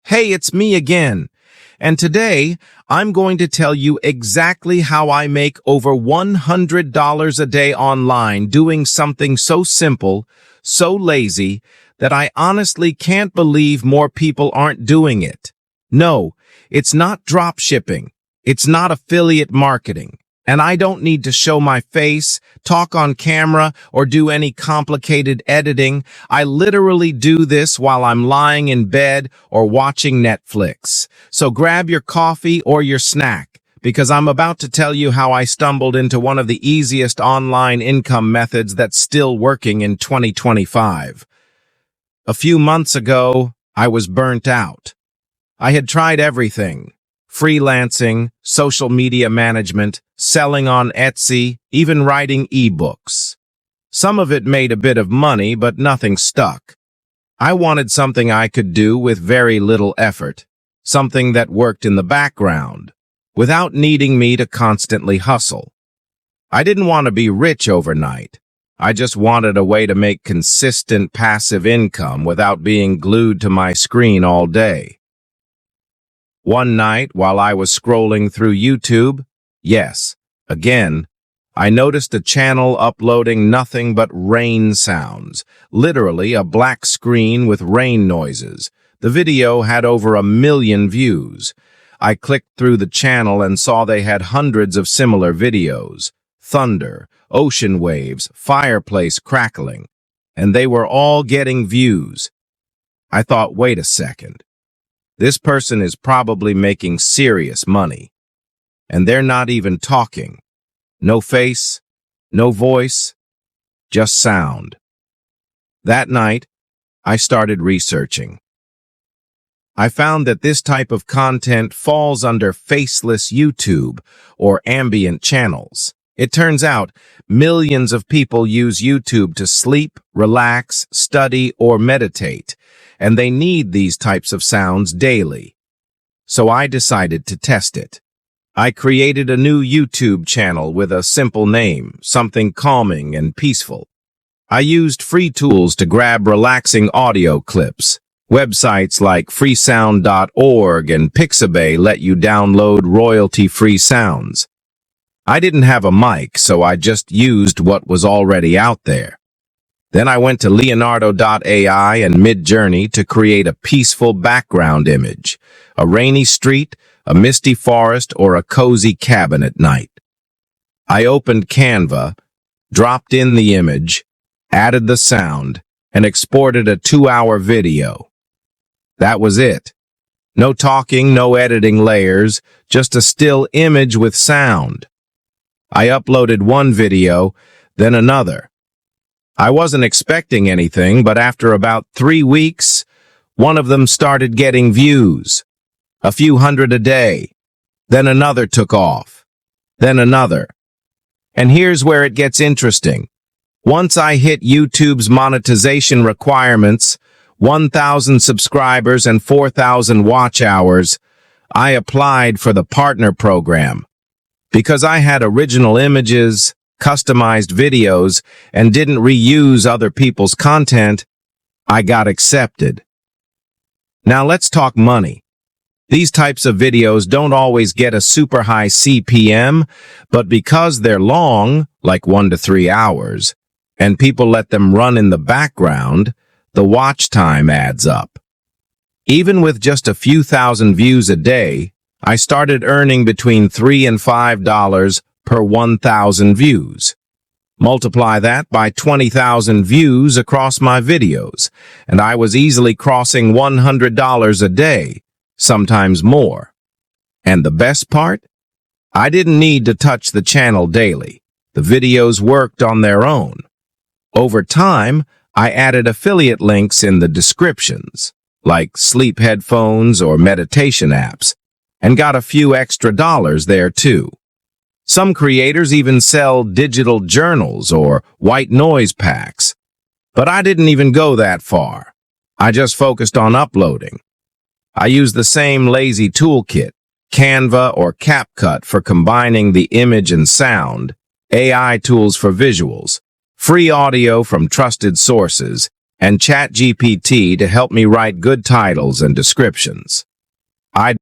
Hey, it's me again. And today, I'm going to tell you exactly how I make over $100 a day online doing something so simple, so lazy, that I honestly can't believe more people aren't doing it. No, it's not drop shipping. It's not affiliate marketing. And I don't need to show my face, talk on camera, or do any complicated editing. I literally do this while I'm lying in bed or watching Netflix. So grab your coffee or your snack, because I'm about to tell you how I stumbled into one of the easiest online income methods that's still working in 2025. A few months ago, I was burnt out. I had tried everything. Freelancing, social media management, selling on Etsy, even writing ebooks. Some of it made a bit of money, but nothing stuck. I wanted something I could do with very little effort, something that worked in the background, without needing me to constantly hustle. I didn't want to be rich overnight. I just wanted a way to make consistent passive income without being glued to my screen all day. One night, while I was scrolling through YouTube, yes, again, I noticed a channel uploading nothing but rain sounds, literally a black screen with rain noises. The video had over 1 million views. I clicked through the channel and saw they had hundreds of similar videos. Thunder, ocean waves, fireplace crackling, and they were all getting views. I thought, wait a second. This person is probably making serious money. And they're not even talking. No face, no voice, just sound. That night, I started researching. I found that this type of content falls under Faceless YouTube or ambient channels. It turns out millions of people use YouTube to sleep, relax, study, or meditate, and they need these types of sounds daily. So I decided to test it. I created a new YouTube channel with a simple name, something calming and peaceful. I used free tools to grab relaxing audio clips. Websites like freesound.org and Pixabay let you download royalty-free sounds. I didn't have a mic, so I just used what was already out there. Then I went to Leonardo.ai and Midjourney to create a peaceful background image, a rainy street, a misty forest, or a cozy cabin at night. I opened Canva, dropped in the image, added the sound, and exported a 2-hour video. That was it. No talking, no editing layers, just a still image with sound. I uploaded one video, then another. I wasn't expecting anything, but after about 3 weeks, one of them started getting views. A few hundred a day. Then another took off. Then another. And here's where it gets interesting. Once I hit YouTube's monetization requirements, 1,000 subscribers and 4,000 watch hours, I applied for the partner program. Because I had original images, customized videos, and didn't reuse other people's content, I got accepted. Now let's talk money. These types of videos don't always get a super high CPM, but because they're long, like 1 to 3 hours, and people let them run in the background, the watch time adds up. Even with just a few thousand views a day, I started earning between $3 and $5 per 1,000 views. Multiply that by 20,000 views across my videos, and I was easily crossing $100 a day, sometimes more. And the best part? I didn't need to touch the channel daily. The videos worked on their own. Over time, I added affiliate links in the descriptions, like sleep headphones or meditation apps, and got a few extra dollars there too. Some creators even sell digital journals or white noise packs. But I didn't even go that far. I just focused on uploading. I used the same lazy toolkit, Canva or CapCut for combining the image and sound, AI tools for visuals, free audio from trusted sources, and ChatGPT to help me write good titles and descriptions. I